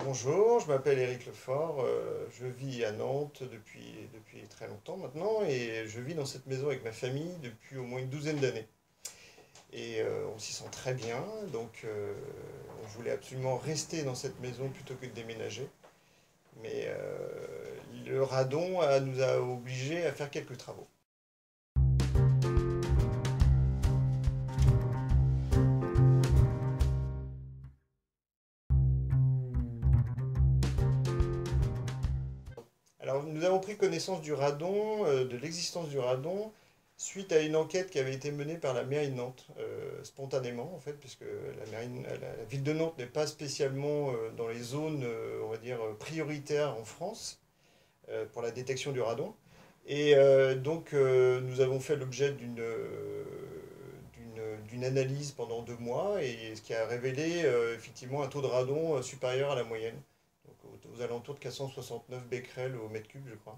bonjour, je m'appelle Éric Lefort, je vis à Nantes depuis très longtemps maintenant et je vis dans cette maison avec ma famille depuis au moins une douzaine d'années. Et on s'y sent très bien, donc on voulait absolument rester dans cette maison plutôt que de déménager. Mais le radon nous a obligés à faire quelques travaux. Alors, nous avons pris connaissance du radon, de l'existence du radon, suite à une enquête qui avait été menée par la mairie de Nantes, spontanément en fait, puisque la ville de Nantes n'est pas spécialement dans les zones, on va dire, prioritaires en France pour la détection du radon. Et donc, nous avons fait l'objet d'une analyse pendant 2 mois, et ce qui a révélé effectivement un taux de radon supérieur à la moyenne, donc aux alentours de 469 becquerels au mètre cube, je crois.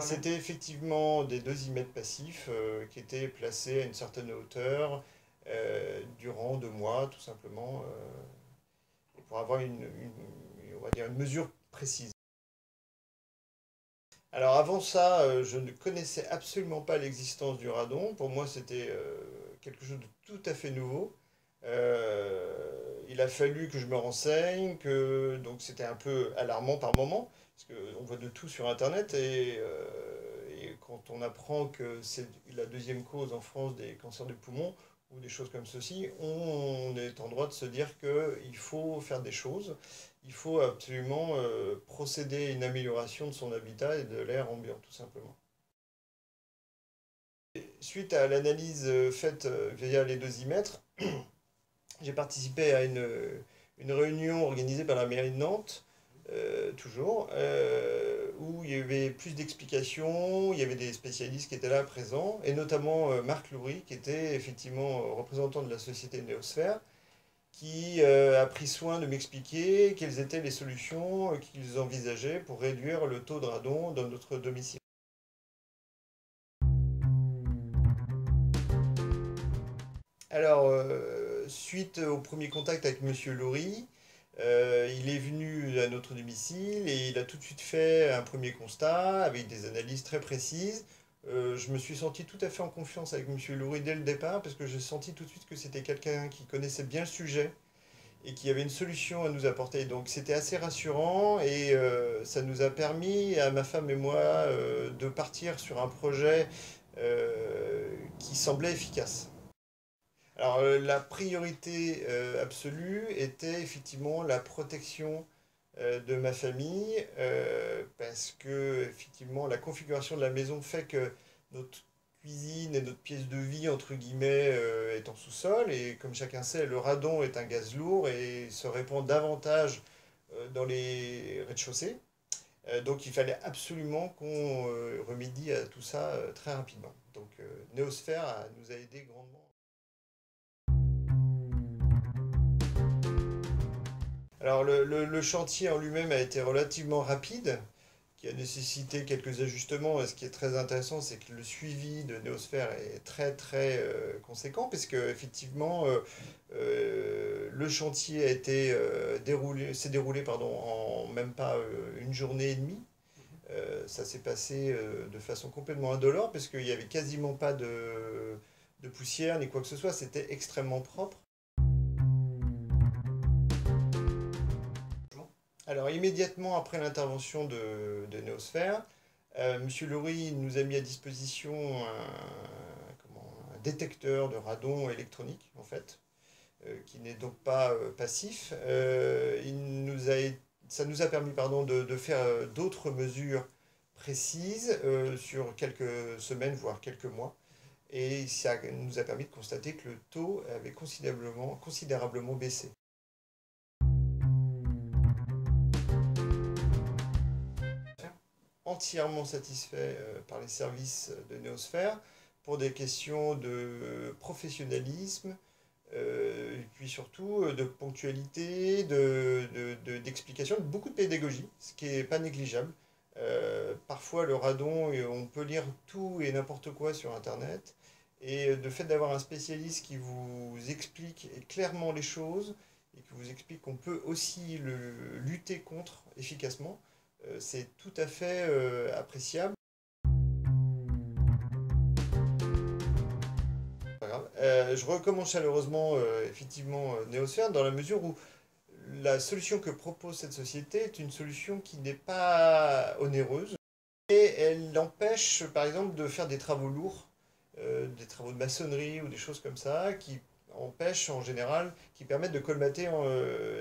C'était effectivement des dosimétres passifs qui étaient placés à une certaine hauteur durant 2 mois, tout simplement, pour avoir on va dire une mesure précise. Alors avant ça, je ne connaissais absolument pas l'existence du radon. Pour moi, c'était quelque chose de tout à fait nouveau. Il a fallu que je me renseigne, donc c'était un peu alarmant par moment, parce qu'on voit de tout sur Internet, et quand on apprend que c'est la deuxième cause en France des cancers du poumon, ou des choses comme ceci, on est en droit de se dire qu'il faut faire des choses. Il faut absolument procéder à une amélioration de son habitat et de l'air ambiant, tout simplement. Suite à l'analyse faite via les dosimètres, j'ai participé à une réunion organisée par la mairie de Nantes, toujours, où il y avait plus d'explications, il y avait des spécialistes qui étaient là présents, et notamment Marc Loury, qui était effectivement représentant de la société Néosphère, qui a pris soin de m'expliquer quelles étaient les solutions qu'ils envisageaient pour réduire le taux de radon dans notre domicile. Alors, suite au premier contact avec Monsieur Laurie, il est venu à notre domicile et il a tout de suite fait un premier constat avec des analyses très précises. Je me suis senti tout à fait en confiance avec Monsieur Laurie dès le départ parce que j'ai senti tout de suite que c'était quelqu'un qui connaissait bien le sujet et qui avait une solution à nous apporter. Donc c'était assez rassurant et ça nous a permis, à ma femme et moi, de partir sur un projet qui semblait efficace. Alors la priorité absolue était effectivement la protection de ma famille, parce que effectivement la configuration de la maison fait que notre cuisine et notre pièce de vie entre guillemets est en sous-sol, et comme chacun sait, le radon est un gaz lourd et se répand davantage dans les rez-de-chaussée. Donc il fallait absolument qu'on remédie à tout ça très rapidement. Donc Néosphère nous a aidé grandement. Alors le chantier en lui-même a été relativement rapide, qui a nécessité quelques ajustements. Et ce qui est très intéressant, c'est que le suivi de Néosphère est très très conséquent, puisque effectivement le chantier a été s'est déroulé pardon, en même pas une journée et demie. Ça s'est passé de façon complètement indolore, parce qu'il n'y avait quasiment pas de poussière ni quoi que ce soit. C'était extrêmement propre. Alors, immédiatement après l'intervention de Néosphère, Monsieur Laurie nous a mis à disposition un détecteur de radon électronique, en fait, qui n'est donc pas passif. Ça nous a permis pardon, de faire d'autres mesures précises sur quelques semaines, voire quelques mois. Et ça nous a permis de constater que le taux avait considérablement baissé. Entièrement satisfait par les services de Néosphère pour des questions de professionnalisme, et puis surtout de ponctualité, d'explication, beaucoup de pédagogie, ce qui n'est pas négligeable. Parfois, le radon, on peut lire tout et n'importe quoi sur Internet. Et le fait d'avoir un spécialiste qui vous explique clairement les choses, et qui vous explique qu'on peut aussi le lutter contre efficacement, c'est tout à fait appréciable. Pas grave. Je recommande chaleureusement effectivement Neosphère dans la mesure où la solution que propose cette société est une solution qui n'est pas onéreuse et elle empêche par exemple de faire des travaux lourds, des travaux de maçonnerie ou des choses comme ça qui empêchent en général, qui permettent de colmater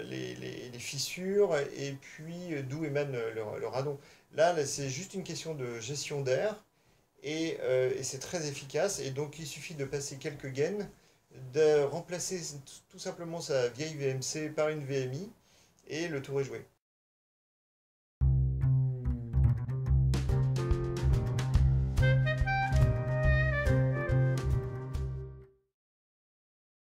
les fissures et puis d'où émane le radon. Là, c'est juste une question de gestion d'air et c'est très efficace. Et donc, il suffit de passer quelques gaines, de remplacer tout simplement sa vieille VMC par une VMI et le tour est joué.